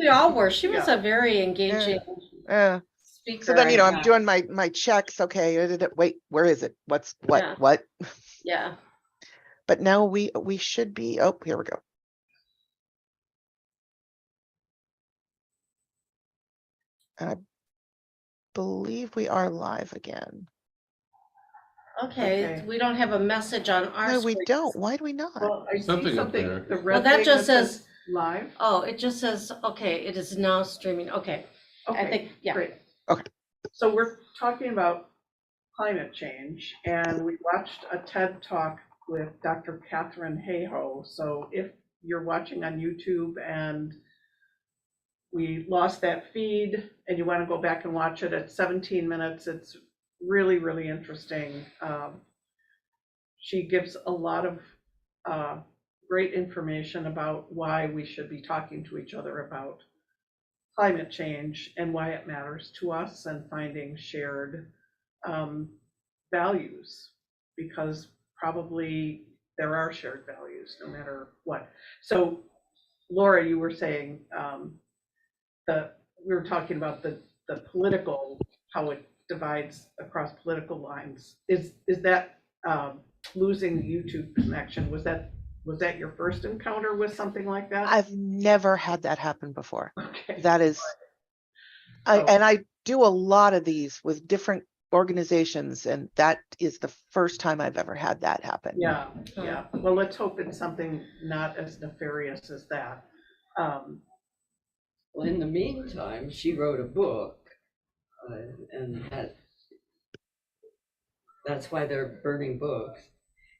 We all were. She was Yeah. a very engaging Yeah. speaker. So then, you know, I I'm thought. doing my checks. Okay, wait, where is it? What? Yeah. Yeah. But now we should be. Oh, here we go. And I believe we are live again. Okay. We don't have a message on our No, screen. we don't. Why do we not? Well, I see Something up something, there. the Well, red that thing just that says, live. oh, it just says, okay, it is now streaming. Okay. Okay, I think, yeah. great. Okay. So we're talking about climate change, and we watched a TED Talk with Dr. Catherine Hayhoe. So if you're watching on YouTube and we lost that feed and you want to go back and watch it at 17 minutes, it's really, really interesting. She gives a lot of great information about why we should be talking to each other about climate change and why it matters to us, and finding shared values, because probably there are shared values no matter what. So Laura, you were saying we were talking about the political, how it divides across political lines. Is that losing the YouTube connection? Was that your first encounter with something like that? I've never had that happen before. Okay. That is, and I do a lot of these with different organizations, and that is the first time I've ever had that happen. Yeah. Well, let's hope it's something not as nefarious as that. Well, in the meantime, she wrote a book, and that's why they're burning books.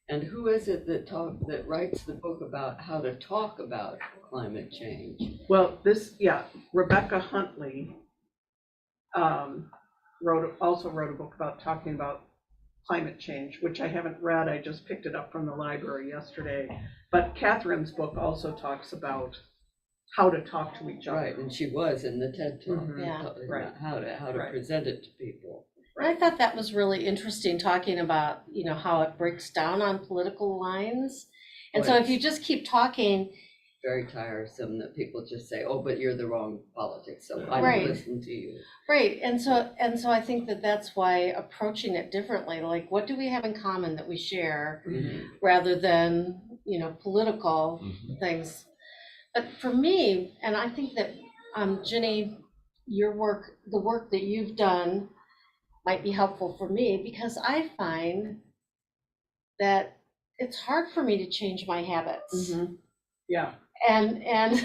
And who is it that writes the book about how to talk about climate change? Well, Rebecca Huntley also wrote a book about talking about climate change, which I haven't read. I just picked it up from the library yesterday. But Catherine's book also talks about how to talk to each other. Right, and she was in the TED Talk, Yeah. Right. How to present it to people. I thought that was really interesting, talking about, how it breaks down on political lines. And so if you just keep talking. Very tiresome that people just say, oh, but you're the wrong politics, so I Right. don't listen to you. Right. And so I think that's why approaching it differently, like what do we have in common that we share, rather than, political things. But for me, and I think that, Jenny, the work that you've done might be helpful for me, because I find that it's hard for me to change my habits. Yeah. And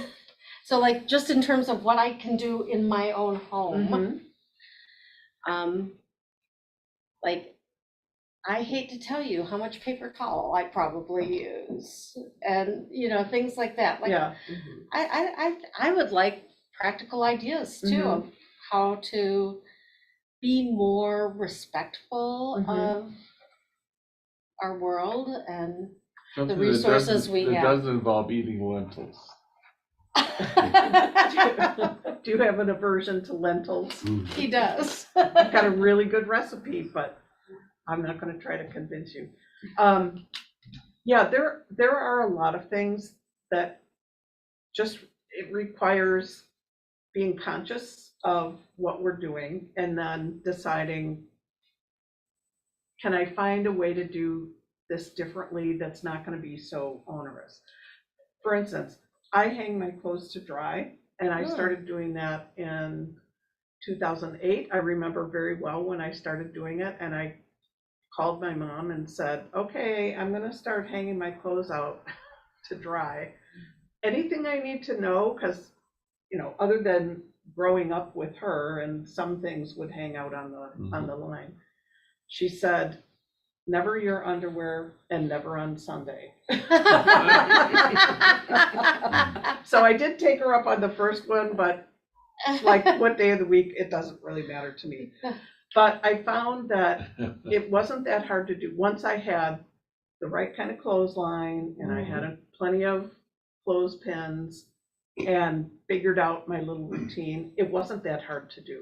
so, like, just in terms of what I can do in my own home, like, I hate to tell you how much paper towel I probably use, and things like that. Like, Yeah. I would like practical ideas too of how to be more respectful of our world and Something the resources we have. It does involve eating lentils. Do you have an aversion to lentils? He does. I've got a really good recipe, but I'm not going to try to convince you. Yeah, there are a lot of things that it requires being conscious of what we're doing, and then deciding, can I find a way to do this differently that's not going to be so onerous? For instance, I hang my clothes to dry, and I started doing that in 2008. I remember very well when I started doing it, and I called my mom and said, okay, I'm going to start hanging my clothes out to dry. Anything I need to know, because, other than growing up with her, and some things would hang out on the line. She said, never your underwear and never on Sunday. So I did take her up on the first one, but like what day of the week, it doesn't really matter to me. But I found that it wasn't that hard to do. Once I had the right kind of clothesline, and I had plenty of clothespins, and figured out my little routine, it wasn't that hard to do.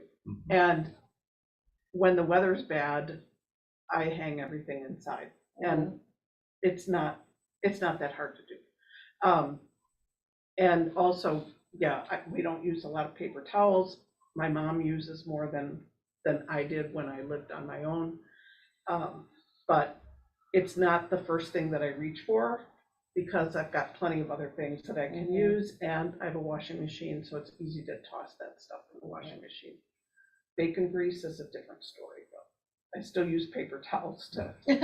And when the weather's bad, I hang everything inside, and it's not that hard to do. And also yeah, we don't use a lot of paper towels. My mom uses more than I did when I lived on my own. But it's not the first thing that I reach for, because I've got plenty of other things that I can use, and I have a washing machine, so it's easy to toss that stuff in the washing machine. Bacon grease is a different story, but I still use paper towels to, when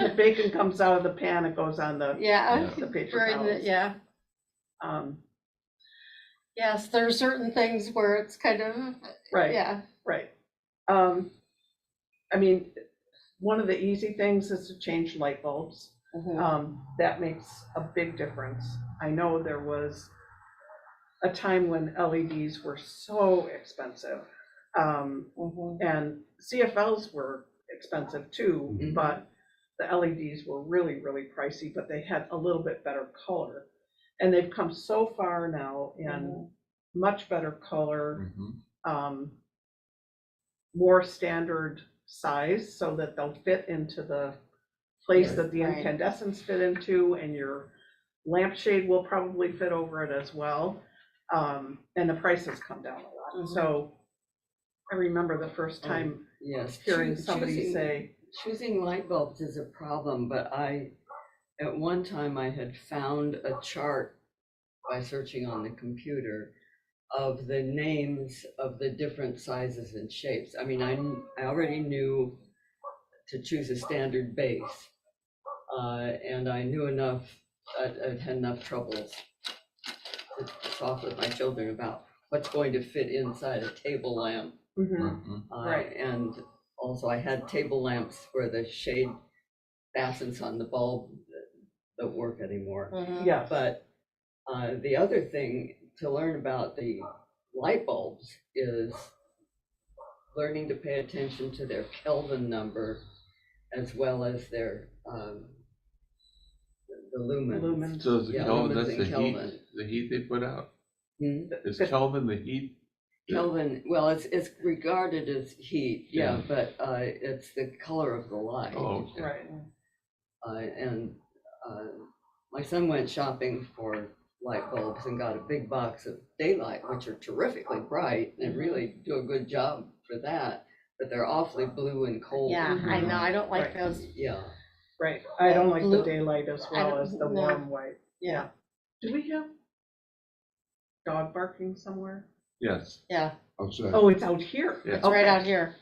the bacon comes out of the pan, it goes on the Yeah. paper During the- towels. Yeah, yes, there are certain things where it's kind of, Right, yeah. right. I mean, one of the easy things is to change light bulbs. That makes a big difference. I know there was a time when LEDs were so expensive. And CFLs were expensive too, Mhm. but the LEDs were really, really pricey, but they had a little bit better color. And they've come so far now in much better color, more standard size, so that they'll fit into the place that the Right. incandescents fit into, and your lampshade will probably fit over it as well. And the prices come down a lot. So I remember the first time Yes. hearing somebody choosing- say, Choosing light bulbs is a problem, but at one time I had found a chart by searching on the computer of the names of the different sizes and shapes. I mean, I already knew to choose a standard base, and I knew enough, I'd had enough troubles to talk with my children about what's going to fit inside a table lamp. Right. And also I had table lamps where the shade fastens on the bulb that don't work anymore. yes, But the other thing to learn about the light bulbs is learning to pay attention to their Kelvin number, as well as their the lumens. lumens. So is the Yeah, Kelvin, lumens that's and Kelvin. the heat they put out? Hmm? Is Kelvin the heat? Kelvin, well, it's regarded as heat, yeah, Yeah. but it's the color of the light. Oh, okay. Right. And my son went shopping for light bulbs and got a big box of daylight, which are terrifically bright and really do a good job for that, but they're awfully blue and cold. Yeah, I know, I don't like Right. those. Yeah. Right, I don't like the Blue- daylight as well don't- as the no. warm white. Yeah, Do we have dog barking somewhere? Yes. yeah, Outside. Oh, it's out here. Yeah. it's right Okay. out here.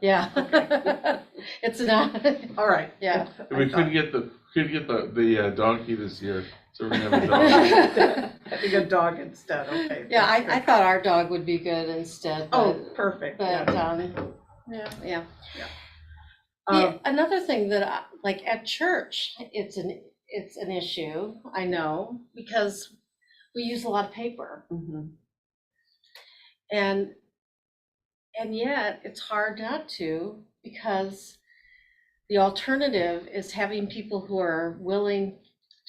Yeah. It's not, All right. Yeah. We couldn't get the donkey this year, so we're gonna have a dog. I think a dog instead, okay. yeah, that's I good. thought our dog would be good instead, Oh, but, perfect, but, yeah. yeah. Um, Another thing that, like at church, it's an issue, I know, because we use a lot of paper. mhm. And yet it's hard not to, because the alternative is having people who are willing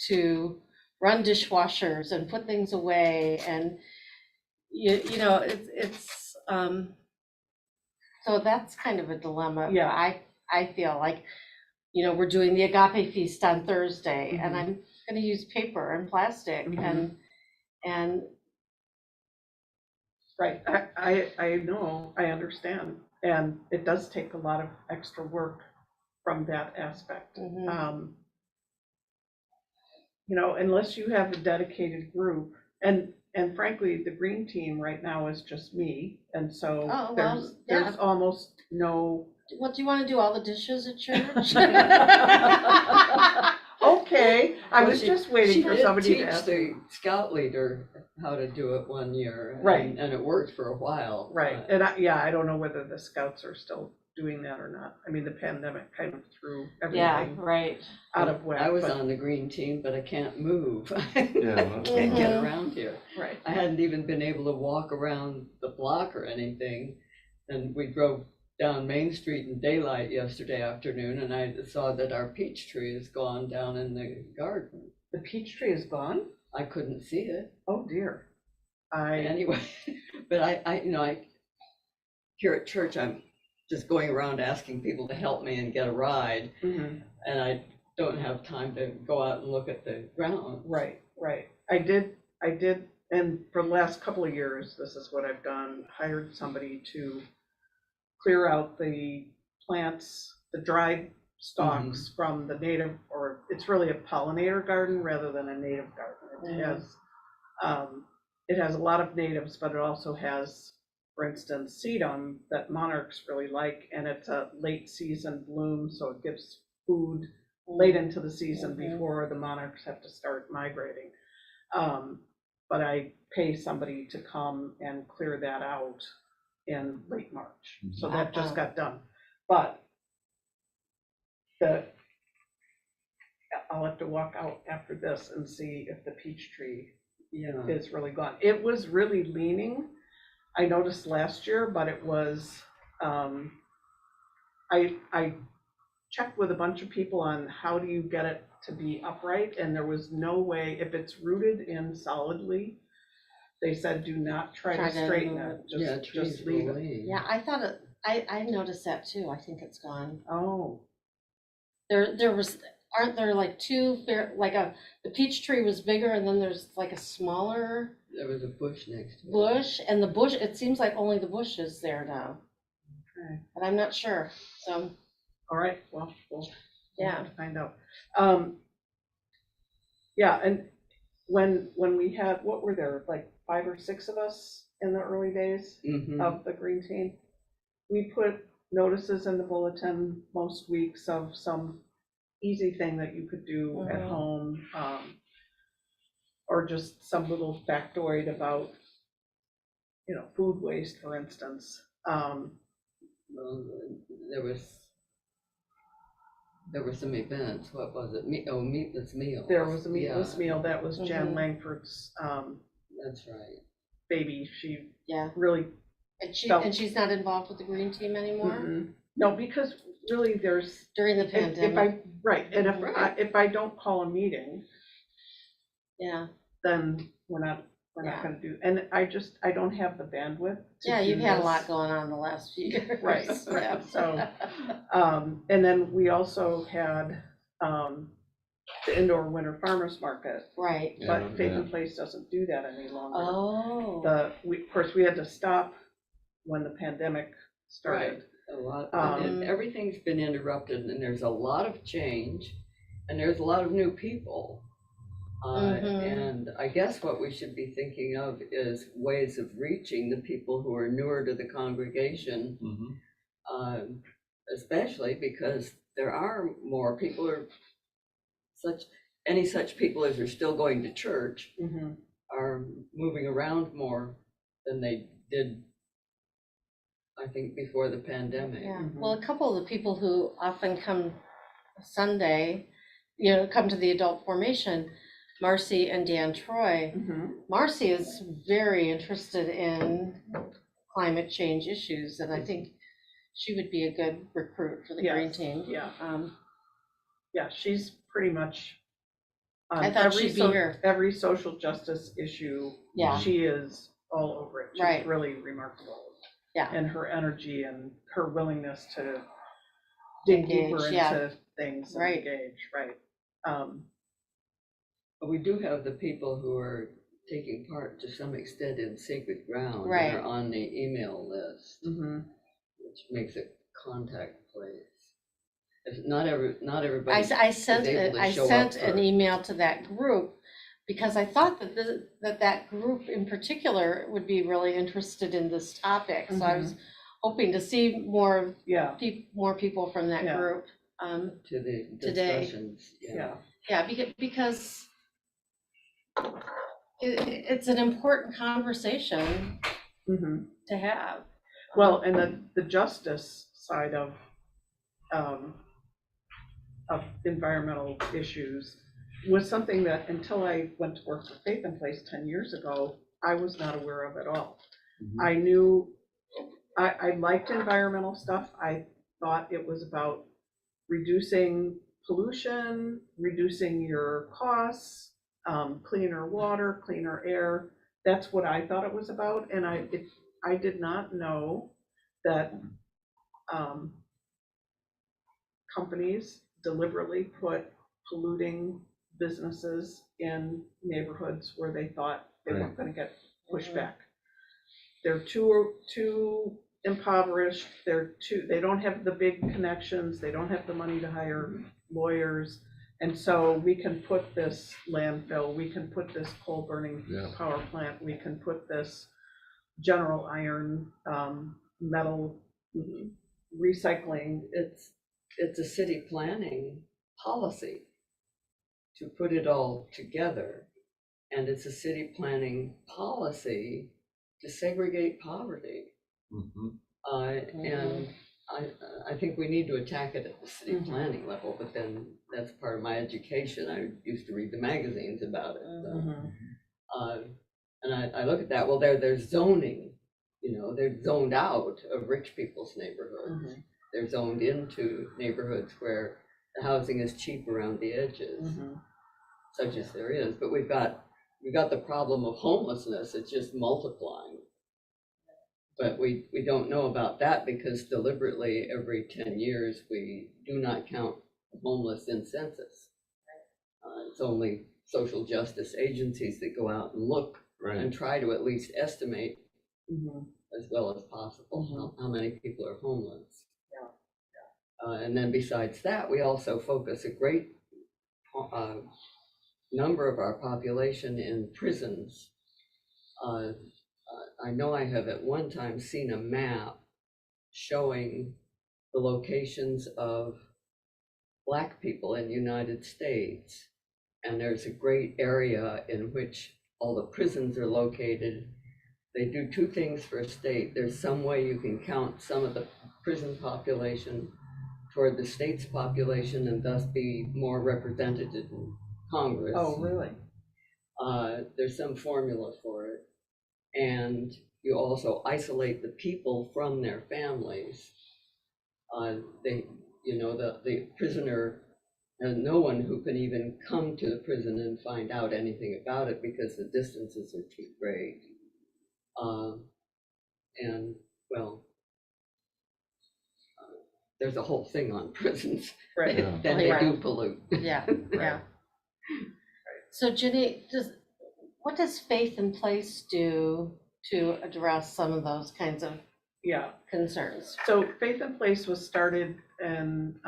to run dishwashers and put things away, and you know, it's so that's kind of a dilemma. Yeah. I feel like, you know, we're doing the Agape Feast on Thursday, and Mhm. I'm gonna use paper and plastic, Mhm. and Right, I know, I understand, and it does take a lot of extra work from that aspect. mhm. You know, unless you have a dedicated group, and frankly, the green team right now is just me, and so Oh, well, there's almost no. What, do you wanna do all the dishes at church? Okay, I Well, was just waiting She for did somebody to teach ask. the scout leader how to do it one year. Right. And it worked for a while. Right, and I don't know whether the scouts are still doing that or not. I mean, the pandemic kind of threw Yeah, everything right. out of whack. I was but- on the green team, but I can't move. I Yeah. can't get Mhm. around here. Right, I hadn't even been able to walk around the block or anything. And we drove down Main Street in daylight yesterday afternoon, and I saw that our peach tree is gone down in the garden. the peach tree is gone? I couldn't see it Oh dear. anyway. But I here at church, I'm just going around asking people to help me and get a ride, Mhm. and I don't have time to go out and look at the ground. Right. I did I did, and for the last couple of years, this is what I've done, hired somebody to clear out the plants, the dried stalks from the native, or it's really a pollinator garden rather than a native garden. It has a lot of natives, but it also has, for instance, sedum that monarchs really like, and it's a late season bloom, so it gives food late into the season before the monarchs have to start migrating. But I pay somebody to come and clear that out in late March. So that just got done. But I'll have to walk out after this and see if the peach tree Yeah, is really gone. It was really leaning, I noticed last year, but it was, I checked with a bunch of people on how do you get it to be upright, and there was no way, if it's rooted in solidly, they said do not try to straighten it, yeah, just trees leave will it. lean. Yeah, I thought it, I noticed that too. I think it's gone. Oh, There was, aren't there like two, the peach tree was bigger and then there's like a smaller There was a bush next to it. bush, and the bush, it seems like only the bush is there now, okay, but I'm not sure, so, all right, well, we'll yeah. have to find out. Yeah, and when we had, what were there, like 5 or 6 of us in the early days Mhm. of the green team, we put notices in the bulletin most weeks of some easy thing that you could do at Mhm. home, or just some little factoid about, food waste, for instance. Well, there were some events, what was it? Meatless Meal. There was a meatless Yeah, meal, that was Jan Mhm. Langford's that's right. baby. She Yeah, really, and Felt- she's not involved with the green team anymore no, because really there's, during the if pandemic, right, and Right. if I don't call a meeting, yeah. then we're not Yeah. gonna do, and I don't have the bandwidth to Yeah, you've do had a this. lot going on the last few years. Right, Yeah. so, and then we also had, the indoor winter farmers market, Right, Yeah, but Faith yeah. and Place doesn't do that any longer. oh. Of course, we had to stop when the pandemic started. A lot, Um, and everything's been interrupted, and there's a lot of change, and there's a lot of new people. Mhm. And I guess what we should be thinking of is ways of reaching the people who are newer to the congregation, especially because there are more people, or any such people as are still going to church Mhm. are moving around more than they did, I think, before the pandemic. Yeah, Mhm. well, a couple of the people who often come Sunday, come to the adult formation, Marcy and Dan Troy. Mhm. Marcy is very interested in climate change issues, and I think she would be a good recruit for the green Yes, team. yeah. Yeah, she's pretty much on I thought every she'd be here. every social justice issue. Yeah. She is all over it. She's Right. really remarkable. Yeah. And her energy and her willingness to dig deeper Engage, yeah. into things and Right. engage, right. But we do have the people who are taking part to some extent in Sacred Ground Right. and are on the email list, Mhm. which makes a contact place. If not everybody. I sent able to show up an for- email to that group because I thought that group in particular would be really interested in this topic. So I was hoping to see more Yeah, people from that Yeah. group. To the Today. discussions. yeah. Yeah, because it's an important conversation Mhm. to have. Well, and the justice side of environmental issues was something that, until I went to work for Faith and Place 10 years ago, I was not aware of at all. Mhm. I knew, I liked environmental stuff. I thought it was about reducing pollution, reducing your costs, cleaner water, cleaner air. That's what I thought it was about, and I did not know that companies deliberately put polluting businesses in neighborhoods where they thought They Right. weren't gonna get pushed Mhm. back. They're too impoverished, they don't have the big connections, they don't have the money to hire lawyers. And so we can put this landfill, we can put this coal burning Yeah. power plant, we can put this general iron, metal recycling. It's a city planning policy to put it all together. And it's a city planning policy to segregate poverty. Mhm. And I think we need to attack it at the city Mhm. planning level, but then that's part of my education. I used to read the magazines about it. Mhm. And I look at that, well, there's zoning, they're zoned out of rich people's neighborhoods. Mhm. They're zoned into neighborhoods where the housing is cheap around the edges, Mhm. such as there is. But we've got the problem of homelessness, it's just multiplying. But we don't know about that because deliberately every 10 years, we do not count the homeless in census. It's only social justice agencies that go out and look Right. and try to at least estimate Mhm. as well as possible Mhm. how many people are homeless. Yeah. And then besides that, we also focus a great number of our population in prisons. I know I have at one time seen a map showing the locations of Black people in the United States. And there's a great area in which all the prisons are located. They do two things for a state. There's some way you can count some of the prison population toward the state's population and thus be more represented in Congress. Oh, really? There's some formula for it. And you also isolate the people from their families. The prisoner has no one who can even come to the prison and find out anything about it because the distances are too great. And well, there's a whole thing on prisons. Right. Yeah. Then they do Right. pollute. Yeah, yeah. So Ginny, what does Faith in Place do to address some of those kinds of Yeah. concerns? So Faith in Place was started in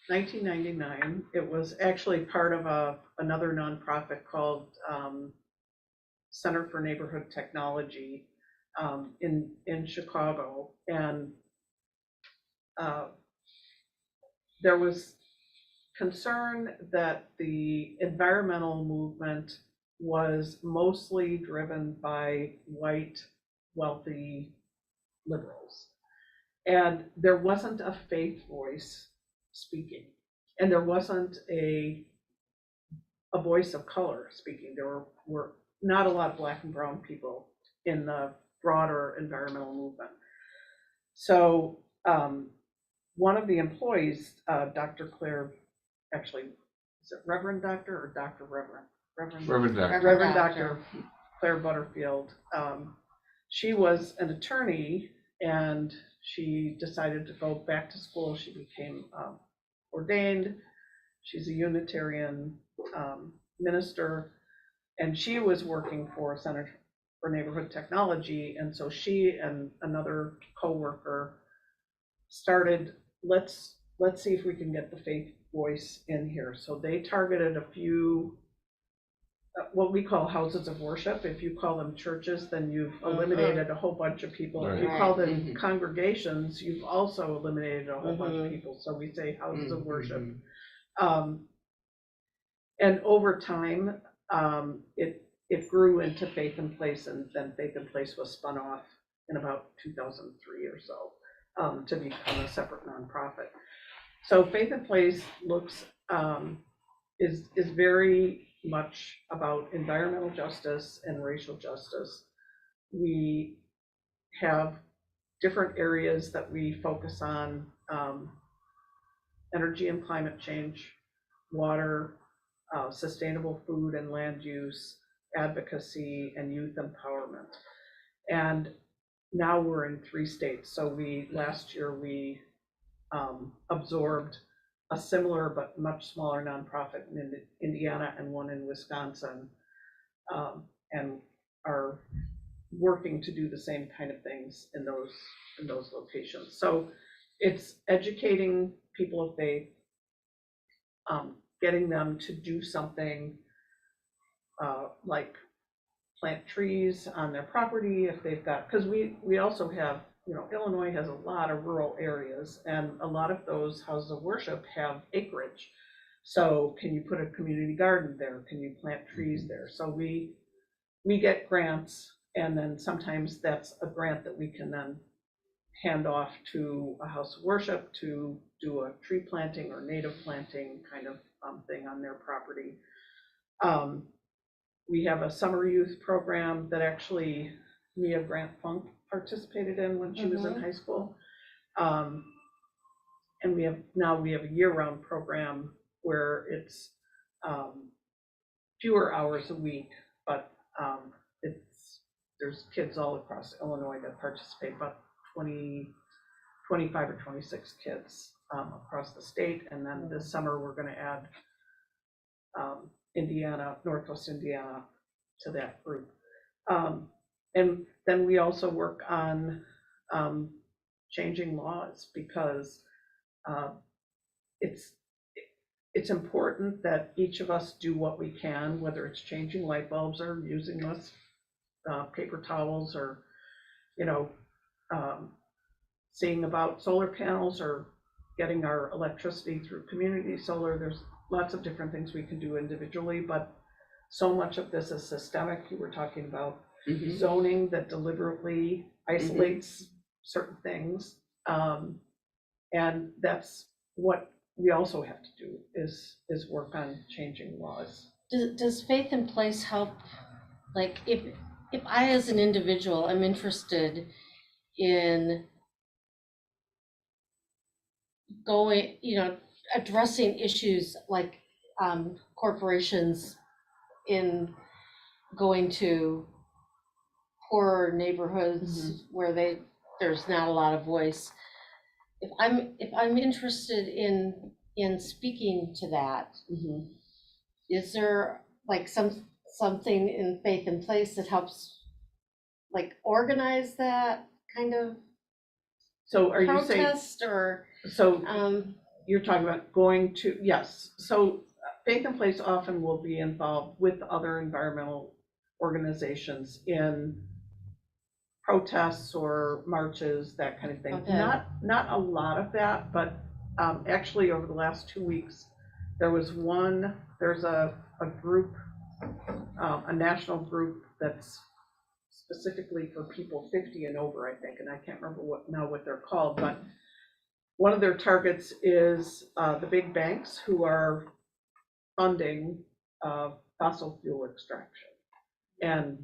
1999. It was actually part of another nonprofit called Center for Neighborhood Technology in Chicago. And there was concern that the environmental movement was mostly driven by white, wealthy liberals. And there wasn't a faith voice speaking. And there wasn't a voice of color speaking. There were not a lot of Black and brown people in the broader environmental movement. So one of the employees, Dr. Claire, actually, is it Reverend Doctor or Dr. Reverend? Reverend Doctor. Reverend Dr. Claire Butterfield. She was an attorney and she decided to go back to school. She became ordained. She's a Unitarian minister, and she was working for Center for Neighborhood Technology. And so she and another coworker started, let's see if we can get the faith voice in here. So they targeted a few what we call houses of worship. If you call them churches, then you've eliminated a whole bunch of people. If you call them congregations, you've also eliminated a whole bunch of people. So we say houses of worship. And over time, it grew into Faith in Place, and then Faith in Place was spun off in about 2003 or so to become a separate nonprofit. So Faith in Place is very much about environmental justice and racial justice. We have different areas that we focus on: energy and climate change, water, sustainable food and land use, advocacy, and youth empowerment. And now we're in 3 states. So last year we absorbed a similar but much smaller nonprofit in Indiana and one in Wisconsin. and are working to do the same kind of things in those locations. So it's educating people of faith, getting them to do something like plant trees on their property if they've got, because we also have, Illinois has a lot of rural areas, and a lot of those houses of worship have acreage. So can you put a community garden there? Can you plant trees there? So we get grants, and then sometimes that's a grant that we can then hand off to a house of worship to do a tree planting or native planting kind of thing on their property. We have a summer youth program that actually Mia Grant Funk participated in when she was in high school. And we have a year-round program where it's fewer hours a week, but there's kids all across Illinois that participate, about 25 or 26 kids across the state. And then this summer, we're gonna add Northwest Indiana to that group. And then we also work on changing laws, because it's important that each of us do what we can, whether it's changing light bulbs or using less paper towels, or seeing about solar panels, or getting our electricity through community solar. There's lots of different things we can do individually, but so much of this is systemic. You were talking about zoning that deliberately isolates certain things, and that's what we also have to do, is work on changing laws. Does Faith in Place help? Like, if I as an individual am interested in going, addressing issues like corporations in going to poorer neighborhoods where there's not a lot of voice. If I'm interested in speaking to that, is there like something in Faith in Place that helps like organize that kind of So are you saying, protest, or so you're talking about going to, yes. So Faith in Place often will be involved with other environmental organizations in protests or marches, that kind of thing. Okay. Not a lot of that, but actually over the last 2 weeks, there's a group, a national group that's specifically for people 50 and over, I think, and I can't remember what they're called, but one of their targets is the big banks who are funding fossil fuel extraction. And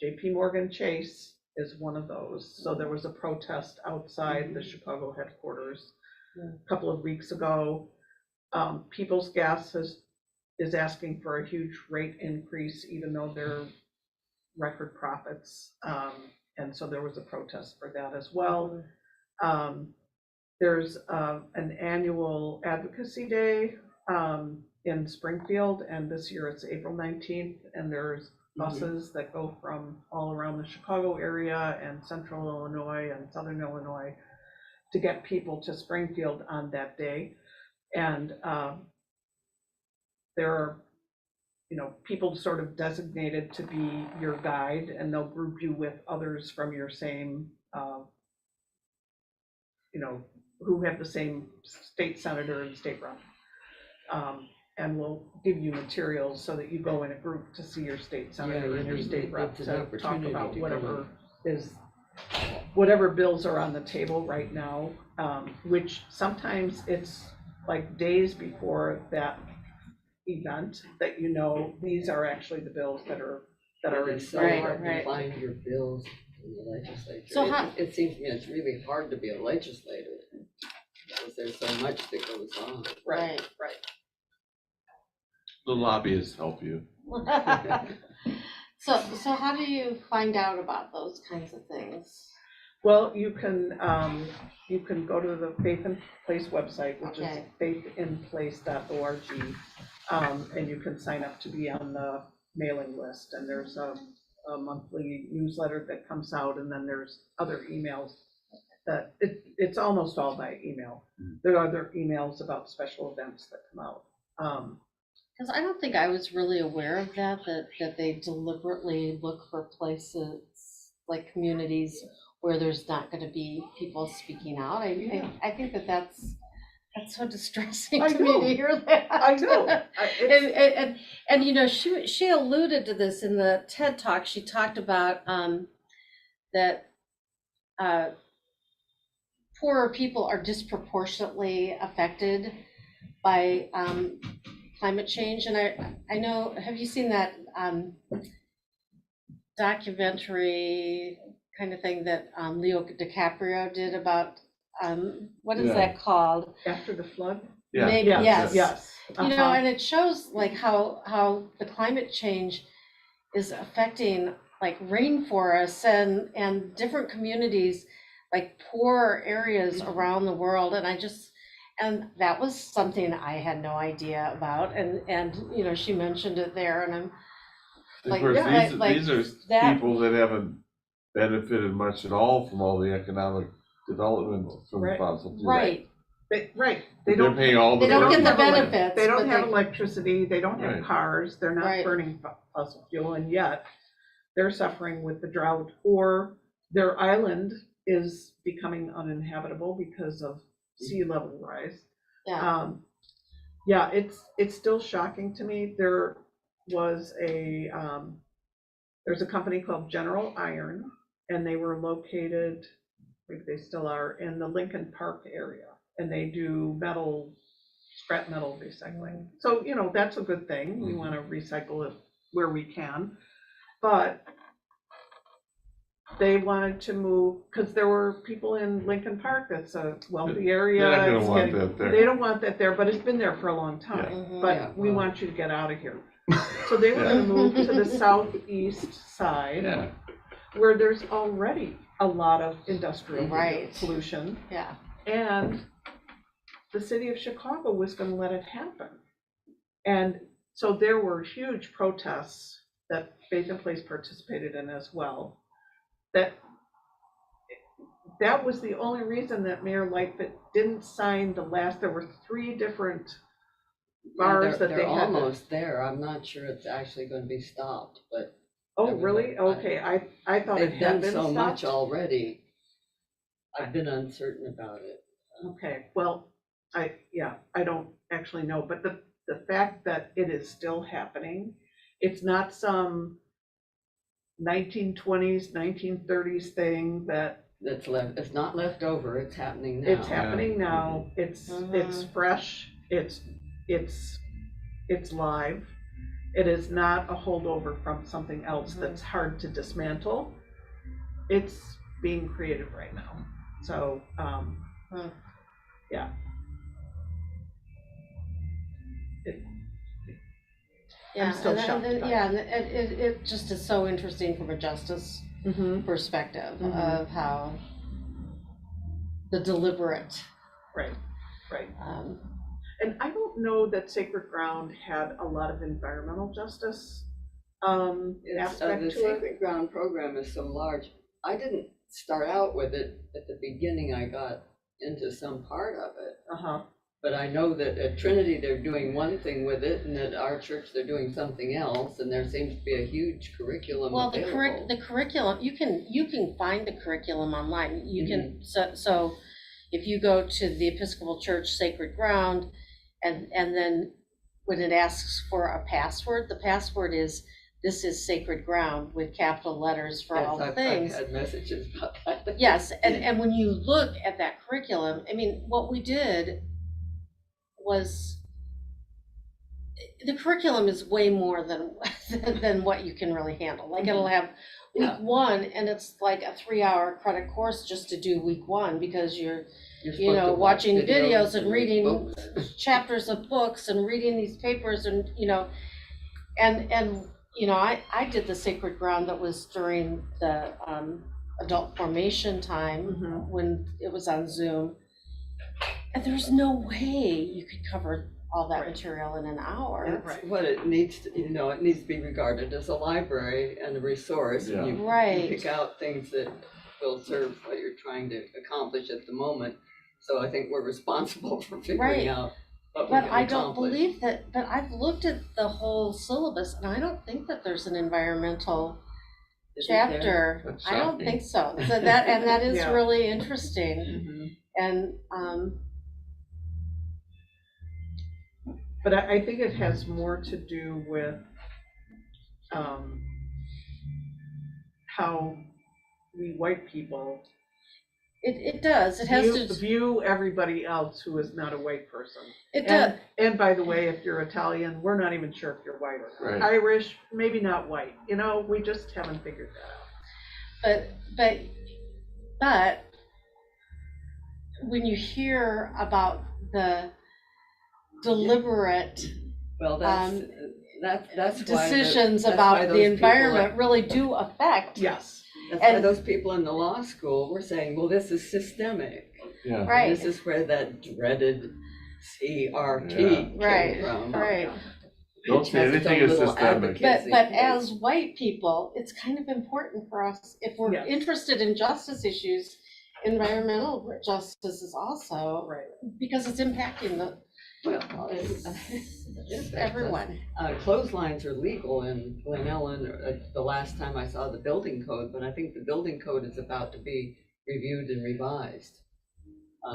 JP Morgan Chase is one of those. So there was a protest outside the Chicago headquarters a couple of weeks ago. People's Gas is asking for a huge rate increase, even though they're record profits. And so there was a protest for that as well. There's an annual advocacy day in Springfield, and this year it's April 19th, and there's buses that go from all around the Chicago area and central Illinois and southern Illinois to get people to Springfield on that day. And there are people sort of designated to be your guide, and they'll group you with others from your same who have the same state senator and state rep, and we'll give you materials so that you go in a group to see your state senator and your state rep to talk about whatever bills are on the table right now, which sometimes it's like days before that event that these are actually the bills that are in It's so play. hard to right. find your bills in the legislature. So It seems to me it's really hard to be a legislator, because there's so much that goes on. Right. The lobbyists help you. So how do you find out about those kinds of things? Well, you can go to the Faith in Place website, which Okay. is faithinplace.org, and you can sign up to be on the mailing list, and there's a monthly newsletter that comes out, and then there's other emails that, it's almost all by email. There are other emails about special events that come out. Because I don't think I was really aware of that they deliberately look for places, like communities, where there's not gonna be people speaking out. I think that's so distressing I to me know. to hear that. I know. And you know, she alluded to this in the TED Talk. She talked about that poorer people are disproportionately affected by climate change. And I know, have you seen that documentary kind of thing that Leo DiCaprio did about what is Yeah. that called? After the flood? Yeah. Maybe, yes. Yes. You know, and it shows like how the climate change is affecting like rainforests and different communities, like poor areas around the world. And that was something I had no idea about. And you know, she mentioned it there, and I'm Of like, course, yeah, these are that- people that haven't benefited much at all from all the economic development from Right. fossil fuels. right. Right. They're paying all the. They don't get the have elec- benefits. They don't but have electricity, they don't have Right. cars, they're not Right. burning fossil fuel, and yet they're suffering with the drought, or their island is becoming uninhabitable because of sea level rise. Yeah. Yeah, it's still shocking to me. There was there's a company called General Iron, and they were located, maybe they still are, in the Lincoln Park area, and they do scrap metal recycling. So, you know, that's a good thing. We want to recycle it where we can. But they wanted to move, because there were people in Lincoln Park, that's a wealthy area. They're not gonna it's want getting- that there. They don't want that there, but it's been there for a long time. Mhm. But Yeah, we well. want you to get out of here. So they were Yeah. gonna move to the southeast side, Yeah, where there's already a lot of industrial Right. pollution. Yeah. And the city of Chicago was gonna let it happen. And so there were huge protests that Faith and Place participated in as well. That was the only reason that Mayor Lightfoot didn't sign there were 3 different bars that they They're had. almost there. I'm not sure it's actually going to be stopped, but Oh, really? Okay, I thought it they've had done been so much stopped. already. I've been uncertain about it. Okay, well, I don't actually know, but the fact that it is still happening, it's not some 1920s, 1930s thing that That's left, it's not left over, it's happening now. it's happening now. It's Mhm. fresh, it's live. It is not a holdover from something else Mhm. that's hard to dismantle. It's being created right now. So, yeah. Yeah, still and shocked by yeah, and it just is so interesting from a justice Mhm. perspective Mhm. of how the deliberate, Right. um, And I don't know that Sacred Ground had a lot of environmental justice aspect The to it. Sacred Ground program is so large. I didn't start out with it at the beginning. I got into some part of it. Uh-huh. But I know that at Trinity, they're doing one thing with it, and at our church, they're doing something else, and there seems to be a huge curriculum well, available. the curriculum, you can find the curriculum online. You can, so if you go to the Episcopal Church Sacred Ground, and then when it asks for a password, the password is, "This is Sacred Ground," with capital letters for Yes, all the I've things. had messages about that. Yes, and when you look at that curriculum, I mean, what we did was, the curriculum is way more than than what you can really handle. Like, it'll have week Yeah. 1, and it's like a 3-hour credit course just to do week 1, because you're You're you know, supposed to watch watching videos and reading books. chapters of books and reading these papers, and and you know, I did the Sacred Ground that was during the adult formation time, Mhm. when it was on Zoom, and there's no way you could cover all that Right. material in an hour. It's Right. what it needs to, it needs to be regarded as a library and a resource. And you Right. pick out things that will serve what you're trying to accomplish at the moment. So I think we're responsible for Right. figuring out what we But can I don't accomplish. believe that, but I've looked at the whole syllabus and I don't think that there's an environmental Isn't there? chapter. That's I don't shocking. think so. So that is Yeah. really interesting. Mhm. And, But I think it has more to do with how we white people it does, it has to, view everybody else who is not a white person. it does, And by the way, if you're Italian, we're not even sure if you're white or not. Right. Irish, maybe not white. We just haven't figured that out. but when you hear about the deliberate Well, that's why decisions that's why about those the people environment really do affect. Yes. That's why and- those people in the law school were saying, well, this is systemic. Yeah. Right. This is where that dreaded CRT Yeah. came Right, from. right. Don't Which say has its anything own is little systemic. advocacy. But as white people, it's kind of important for us, if we're Yes. interested in justice issues, environmental justice is also, Right. because it's impacting Well, it's everyone. Clotheslines are legal in Glen Ellen, the last time I saw the building code, but I think the building code is about to be reviewed and revised.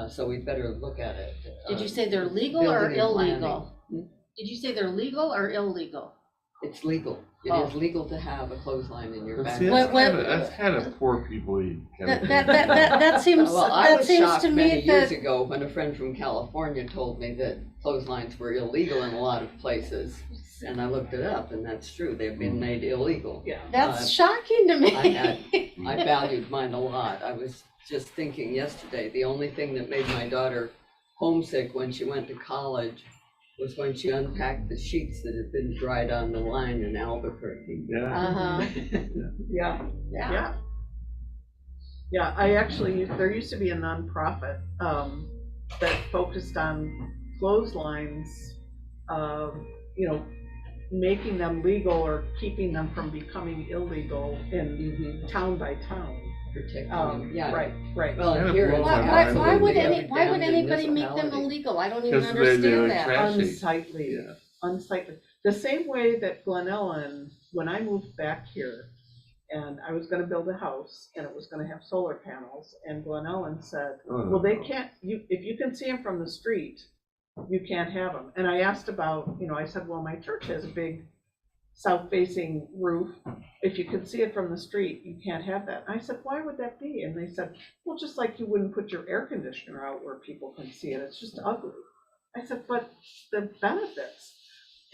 So we'd better look at it. Did you say they're legal or building and planning. illegal? Did you say they're legal or illegal? It's legal. It Oh. is legal to have a clothesline in your But back. see, What- that's kind of poor people kind of That seems, Well, I that was seems shocked to many me years that, ago when a friend from California told me that clotheslines were illegal in a lot of places. And I looked it up, and that's true. They've been made illegal. Yeah. that's shocking to me. I valued mine a lot. I was just thinking yesterday, the only thing that made my daughter homesick when she went to college was when she unpacked the sheets that had been dried on the line in Albuquerque. Yeah. Uh-huh, Yeah. yeah. Yeah. Yeah, there used to be a nonprofit that focused on clotheslines, making them legal or keeping them from becoming illegal in town by town. Protecting, yeah. Right. Well, Kinda here blows it's my Why mind. would absolutely every why would damn anybody make them municipality. illegal? I don't even Because they're understand that. trashy. Unsightly. Yeah. Unsightly. The same way that Glen Ellen, when I moved back here, and I was gonna build a house, and it was gonna have solar panels, and Glen Ellen said, Oh, well, they no. can't, if you can see them from the street, you can't have them. And I asked about, I said, well, my church has a big south-facing roof. If you can see it from the street, you can't have that. I said, why would that be? And they said, well, just like you wouldn't put your air conditioner out where people can see it. It's just ugly. I said, but the benefits.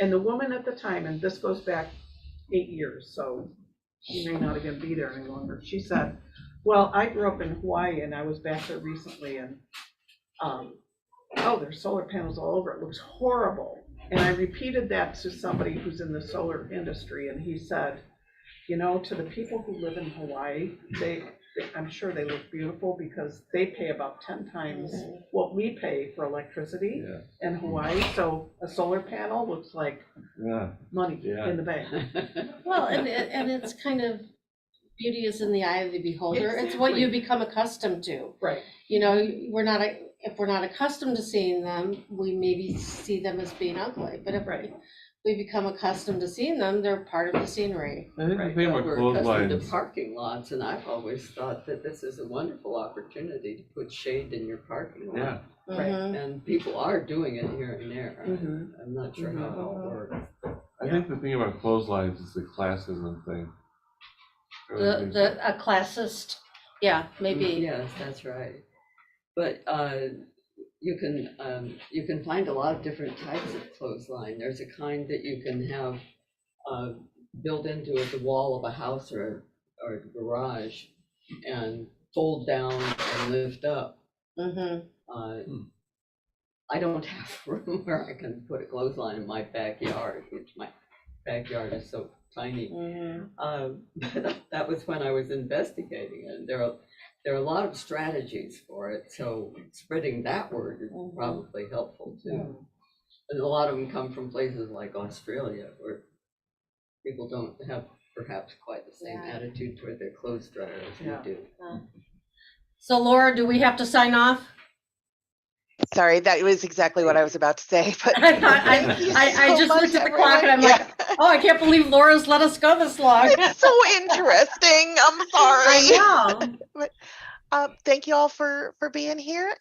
And the woman at the time, and this goes back 8 years, so she may not even be there any longer. She said, well, I grew up in Hawaii and I was back there recently, and there's solar panels all over. It looks horrible. And I repeated that to somebody who's in the solar industry, and he said, to the people who live in Hawaii, I'm sure they look beautiful because they pay about 10 times what we pay for electricity Yeah. in Hawaii. So a solar panel looks like Yeah. money Yeah. in the bank. Well, and it's kind of, beauty is in the eye of the beholder. It's what you become accustomed to. Right. If we're not accustomed to seeing them, we maybe see them as being ugly. But if Right. we become accustomed to seeing them, they're part of the scenery. I think the Right. thing Well, about we're accustomed to clotheslines, parking lots, and I've always thought that this is a wonderful opportunity to put shade in your parking lot. yeah, Right. Mhm. And people are doing it here and there. Mhm. I'm not sure how it all works. I think the thing about clotheslines is the classism thing. I really think so. A classist, yeah, maybe. Yes, that's right. But you can find a lot of different types of clothesline. There's a kind that you can have built into the wall of a house or a garage and fold down and lift up. Mhm. I don't have room where I can put a clothesline in my backyard, which my backyard is so tiny. Mhm. That was when I was investigating it. There are a lot of strategies for it, so spreading that word is Mhm. probably helpful too. And a lot of them come from places like Australia, where people don't have perhaps quite the same Yeah. attitude toward their clothes dryer as we Yeah. do. So Laura, do we have to sign off? Sorry, that was exactly what I was about to say, but I thought, thank you I so just much, looked at the clock and I'm everyone. like, oh, I can't believe Laura's let us go this long. It's so interesting. I'm sorry. I know. Thank you all for being here.